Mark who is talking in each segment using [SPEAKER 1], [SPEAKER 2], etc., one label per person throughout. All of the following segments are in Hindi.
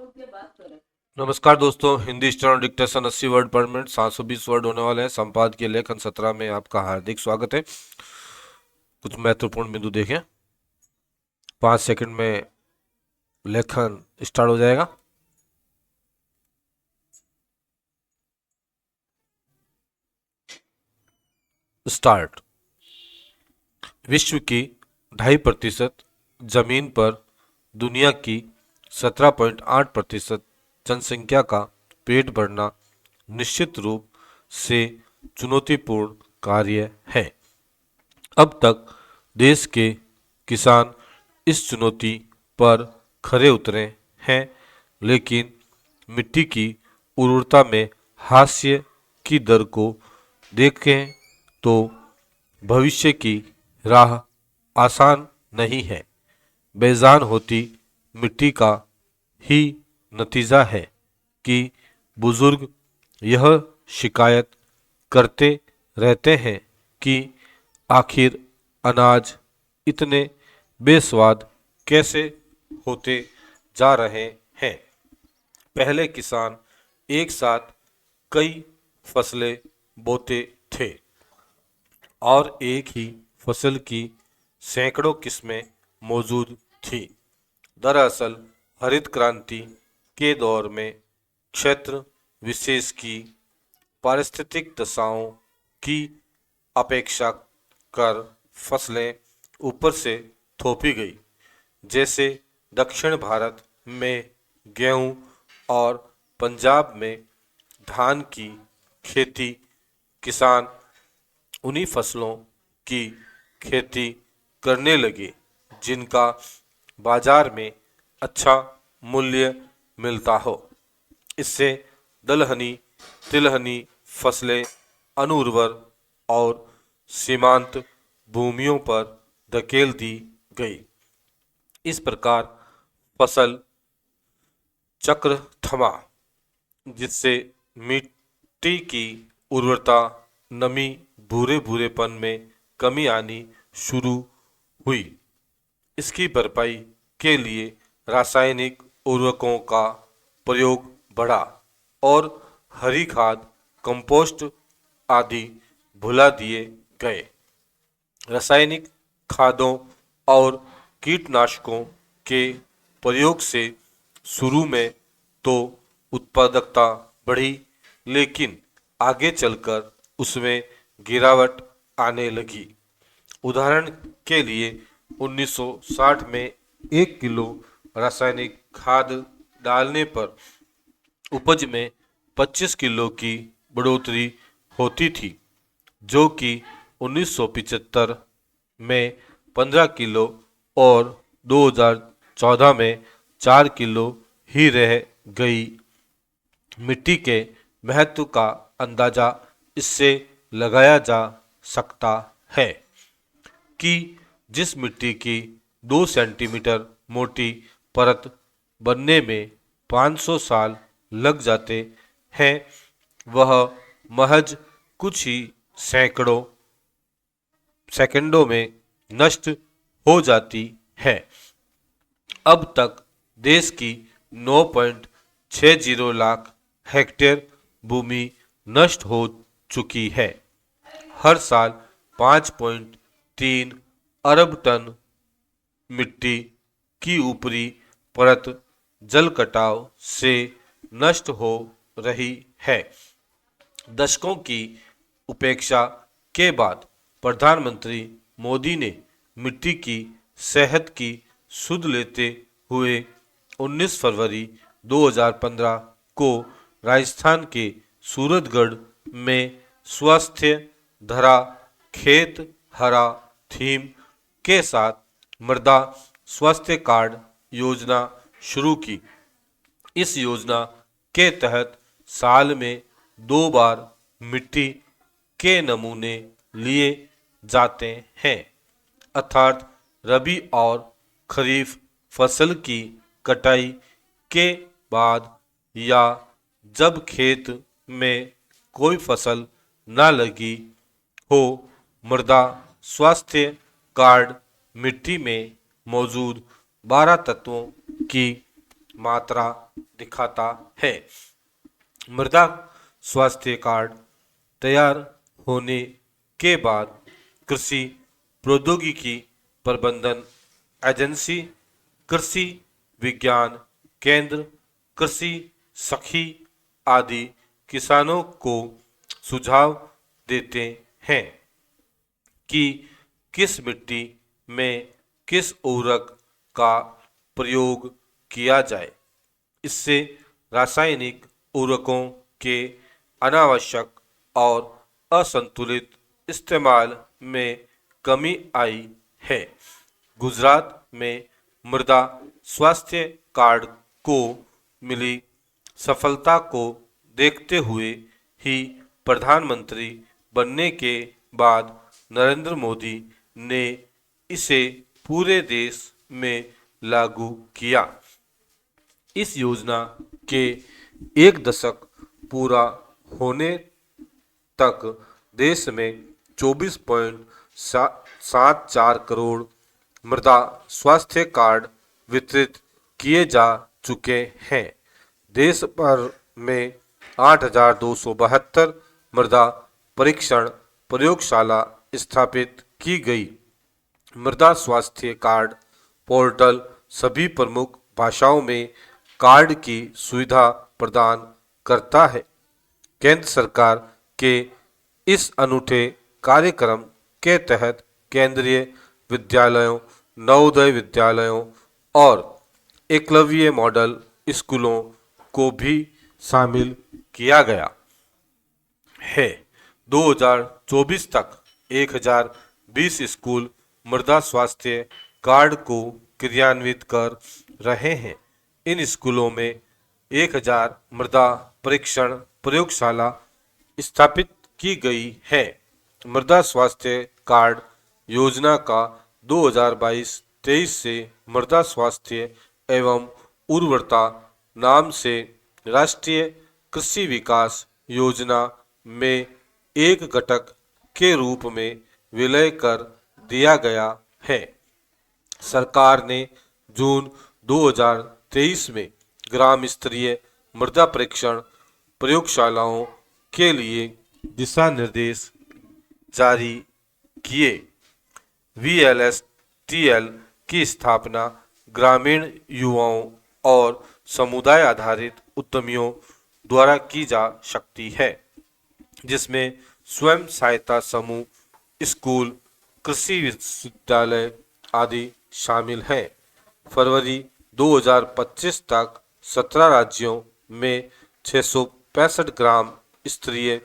[SPEAKER 1] नमस्कार दोस्तों, हिंदी स्टेनो डिक्टेशन 80 वर्ड पर मिनट 720 वर्ड होने वाले हैं। संपादकीय लेखन 17 में आपका हार्दिक स्वागत है। कुछ महत्वपूर्ण बिंदु देखें। 5 सेकंड में लेखन स्टार्ट हो जाएगा। स्टार्ट। विश्व की 2.5% जमीन पर दुनिया की 17.8% जनसंख्या का पेट भरना निश्चित रूप से चुनौतीपूर्ण कार्य है। अब तक देश के किसान इस चुनौती पर खरे उतरे हैं, लेकिन मिट्टी की उर्वरता में हास्य की दर को देखें तो भविष्य की राह आसान नहीं है। बेजान होती मिट्टी का ही नतीजा है कि बुजुर्ग यह शिकायत करते रहते हैं कि आखिर अनाज इतने बेस्वाद कैसे होते जा रहे हैं। पहले किसान एक साथ कई फसलें बोते थे और एक ही फसल की सैकड़ों किस्में मौजूद थी। दरअसल हरित क्रांति के दौर में क्षेत्र विशेष की पारिस्थितिक दशाओं की अपेक्षा कर फसलें ऊपर से थोपी गई। जैसे दक्षिण भारत में गेहूं और पंजाब में धान की खेती। किसान उन्हीं फसलों की खेती करने लगे जिनका बाजार में अच्छा मूल्य मिलता हो। इससे दलहनी तिलहनी फसलें अनुर्वर और सीमांत भूमियों पर धकेल दी गई। इस प्रकार फसल चक्र थमा, जिससे मिट्टी की उर्वरता, नमी, भूरे भूरेपन में कमी आनी शुरू हुई। इसकी भरपाई के लिए रासायनिक उर्वरकों का प्रयोग बढ़ा और हरी खाद, कंपोस्ट आदि भुला दिए गए। रासायनिक खादों और कीटनाशकों के प्रयोग से शुरू में तो उत्पादकता बढ़ी, लेकिन आगे चलकर उसमें गिरावट आने लगी। उदाहरण के लिए 1960 में 1 किलो रासायनिक खाद डालने पर उपज में 25 किलो की बढ़ोतरी होती थी, जो कि 1975 में 15 किलो और 2014 में 4 किलो ही रह गई। मिट्टी के महत्व का अंदाजा इससे लगाया जा सकता है कि जिस मिट्टी की 2 सेंटीमीटर मोटी परत बनने में 500 साल लग जाते हैं, वह महज कुछ ही सेकंडों में नष्ट हो जाती है। अब तक देश की 9.60 लाख हेक्टेयर भूमि नष्ट हो चुकी है। हर साल 5.3 अरब टन मिट्टी की ऊपरी परत जल कटाव से नष्ट हो रही है। दशकों की उपेक्षा के बाद प्रधानमंत्री मोदी ने मिट्टी की सेहत की सुध लेते हुए 19 फरवरी 2015 को राजस्थान के सूरतगढ़ में स्वस्थ धरा खेत हरा थीम के साथ मृदा स्वास्थ्य कार्ड योजना शुरू की। इस योजना के तहत साल में 2 बार मिट्टी के नमूने लिए जाते हैं, अर्थात रबी और खरीफ फसल की कटाई के बाद या जब खेत में कोई फसल न लगी हो। मृदा स्वास्थ्य कार्ड मिट्टी में मौजूद 12 तत्वों की मात्रा दिखाता है। मृदा स्वास्थ्य कार्ड तैयार होने के बाद कृषि प्रौद्योगिकी प्रबंधन एजेंसी, कृषि विज्ञान केंद्र, कृषि सखी आदि किसानों को सुझाव देते हैं कि किस मिट्टी में किस उर्वरक का प्रयोग किया जाए। इससे रासायनिक उर्वरकों के अनावश्यक और असंतुलित इस्तेमाल में कमी आई है। गुजरात में मृदा स्वास्थ्य कार्ड को मिली सफलता को देखते हुए ही प्रधानमंत्री बनने के बाद नरेंद्र मोदी ने इसे पूरे देश में लागू किया। इस योजना के एक दशक पूरा होने तक देश में 24.74 करोड़ मृदा स्वास्थ्य कार्ड वितरित किए जा चुके हैं। देश भर में 8,272 मृदा परीक्षण प्रयोगशाला स्थापित की गई। मृदा स्वास्थ्य कार्ड पोर्टल सभी प्रमुख भाषाओं में कार्ड की सुविधा प्रदान करता है। केंद्र सरकार के इस अनूठे कार्यक्रम के तहत केंद्रीय विद्यालयों, नवोदय विद्यालयों और एकलव्य मॉडल स्कूलों को भी शामिल किया गया है। 2024 तक 1020 स्कूल मृदा स्वास्थ्य कार्ड को क्रियान्वित कर रहे हैं। इन स्कूलों में 1000 मृदा परीक्षण प्रयोगशाला स्थापित की गई है। मृदा स्वास्थ्य कार्ड योजना का 2022-23 से मृदा स्वास्थ्य एवं उर्वरता नाम से राष्ट्रीय कृषि विकास योजना में एक घटक के रूप में विलय कर दिया गया है। सरकार ने जून 2023 में ग्राम स्तरीय मृदा परीक्षण प्रयोगशालाओं के लिए दिशा निर्देश जारी किए। VLSTL की स्थापना ग्रामीण युवाओं और समुदाय आधारित उद्यमियों द्वारा की जा सकती है, जिसमें स्वयं सहायता समूह, स्कूल, कृषि विश्वविद्यालय आदि शामिल हैं। फरवरी 2025 तक 17 राज्यों में 665 ग्राम स्तरीय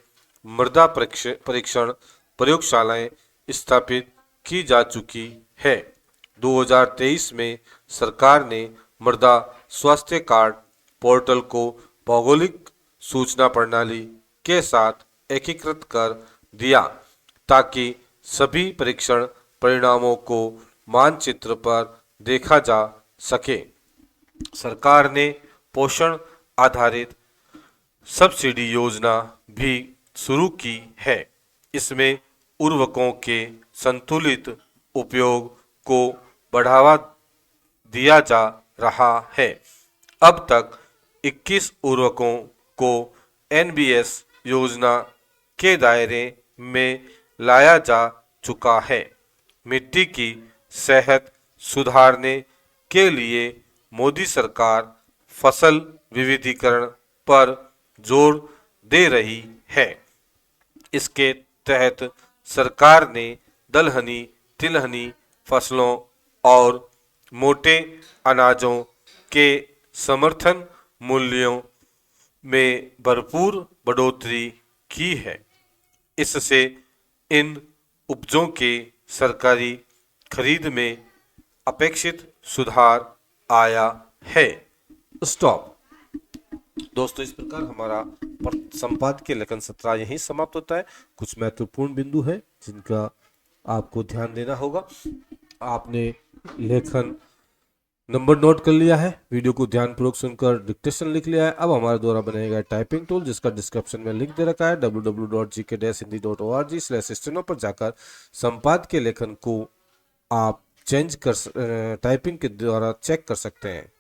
[SPEAKER 1] मृदा परीक्षण प्रयोगशालाएं स्थापित की जा चुकी है। 2023 में सरकार ने मृदा स्वास्थ्य कार्ड पोर्टल को भौगोलिक सूचना प्रणाली के साथ एकीकृत कर दिया ताकि सभी परीक्षण परिणामों को मानचित्र पर देखा जा सके। सरकार ने पोषण आधारित सब्सिडी योजना भी शुरू की है। इसमें उर्वरकों के संतुलित उपयोग को बढ़ावा दिया जा रहा है। अब तक 21 उर्वरकों को NBS योजना के दायरे में लाया जा चुका है। मिट्टी की सेहत सुधारने के लिए मोदी सरकार फसल विविधीकरण पर जोर दे रही है। इसके तहत सरकार ने दलहनी, तिलहनी फसलों और मोटे अनाजों के समर्थन मूल्यों में भरपूर बढ़ोतरी की है। इससे इन उपजों के सरकारी खरीद में अपेक्षित सुधार आया है। स्टॉप। दोस्तों, इस प्रकार हमारा संपादकीय लेखन सत्र यहीं समाप्त होता है। कुछ महत्वपूर्ण बिंदु है जिनका आपको ध्यान देना होगा। आपने लेखन नंबर नोट कर लिया है, वीडियो को ध्यानपूर्वक सुनकर डिक्टेशन लिख लिया है। अब हमारे द्वारा बनाया गया टाइपिंग टूल, जिसका डिस्क्रिप्शन में लिंक दे रखा है, www.gk-hindi.org/steno पर जाकर संपादकीय लेखन को आप टाइपिंग के द्वारा चेक कर सकते हैं।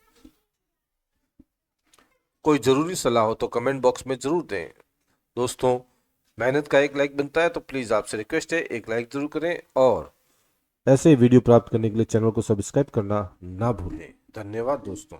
[SPEAKER 1] कोई ज़रूरी सलाह हो तो कमेंट बॉक्स में ज़रूर दें। दोस्तों, मेहनत का एक लाइक बनता है, तो प्लीज़ आपसे रिक्वेस्ट है एक लाइक ज़रूर करें और ऐसे वीडियो प्राप्त करने के लिए चैनल को सब्सक्राइब करना ना भूलें। धन्यवाद दोस्तों।